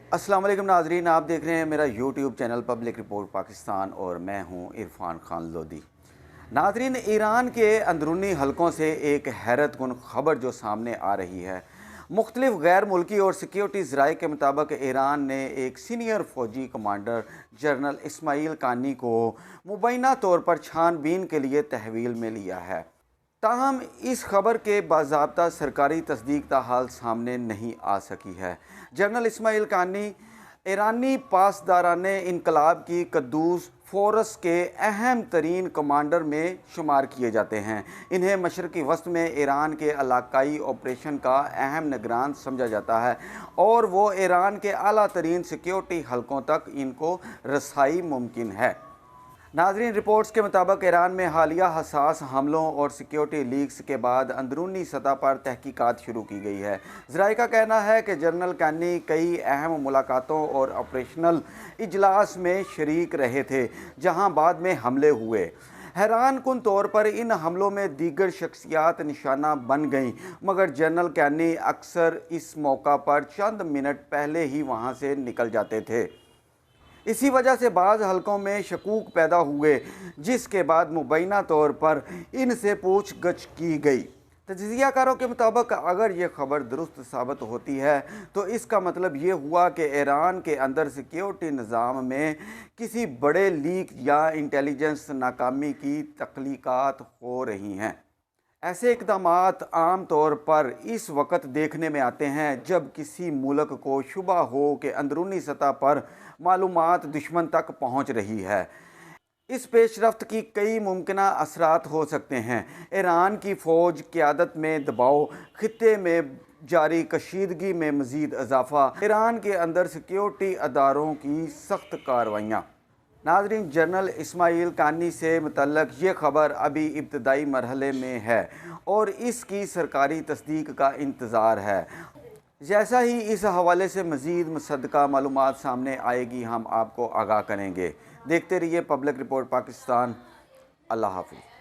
अस्सलाम वालेकुम नाजरीन, आप देख रहे हैं मेरा YouTube channel public report Pakistan और मैं हूं इरफान खान लोधी। नाजरीन, ईरान के अंदरूनी हलकों से एक हैरत कुन खबर जो सामने आ रही है। मुख्तलिफ गैर मुल्की और सिक्योरिटी ज़राए के मुताबिक ईरान ने एक सीनियर फ़ौजी कमांडर जनरल इस्माइल कानी को मुबैना तौर पर छानबीन के लिए तहवील में लिया है। ताहम इस खबर के बाज़ाब्ता सरकारी तस्दीक ताहाल सामने नहीं आ सकी है। जनरल इस्माइल कानी ईरानी पासदाराने इनकलाब की कद्दूस फ़ोर्स के अहम तरीन कमांडर में शुमार किए जाते हैं। इन्हें मशरक़ी वस्त में ईरान के इलाकाई ऑपरेशन का अहम निगरान समझा जाता है और वो ईरान के आला तरीन सिक्योरिटी हलकों तक इनको रसाई मुमकिन है। नाजरीन, रिपोर्ट्स के मुताबिक ईरान में हालिया हसास हमलों और सिक्योरिटी लीक्स के बाद अंदरूनी सतह पर तहकीकात शुरू की गई है। ज़राए का कहना है कि जनरल कानी कई अहम मुलाकातों और ऑपरेशनल इजलास में शरीक रहे थे जहां बाद में हमले हुए। हैरान कुन तौर पर इन हमलों में दीगर शख्सियात निशाना बन गईं, मगर जनरल कानी अक्सर इस मौका पर चंद मिनट पहले ही वहां से निकल जाते थे। इसी वजह से बाज़ हलकों में शकूक पैदा हुए, जिसके बाद मुबैना तौर पर इनसे पूछ गछ की गई। तजिज़ियाकारों के मुताबिक अगर ये खबर दुरुस्त साबित होती है तो इसका मतलब ये हुआ कि ईरान के अंदर सिक्योरिटी निज़ाम में किसी बड़े लीक या इंटेलिजेंस नाकामी की तख्लीक़ात हो रही हैं। ऐसे इक़दामात आम तौर पर इस वक्त देखने में आते हैं जब किसी मुल्क को शुबा हो कि अंदरूनी सतह पर मालूमात दुश्मन तक पहुंच रही है। इस पेशरफ्त की कई मुमकिना असरात हो सकते हैं। ईरान की फ़ौज क़यादत में दबाव, खित्ते में जारी कशीदगी में मज़ीद इजाफ़ा, ईरान के अंदर सिक्योरिटी अदारों की सख्त कार्रवाइयाँ। नाज़रीन, जनरल इस्माइल कानी से मुतल्लक ये ख़बर अभी इब्तदाई मरहले में है और इसकी सरकारी तस्दीक का इंतज़ार है। जैसा ही इस हवाले से मज़ीद मुसद्दक़ा मालूमात सामने आएगी हम आपको आगाह करेंगे। देखते रहिए पब्लिक रिपोर्ट पाकिस्तान। अल्लाह हाफ़िज़।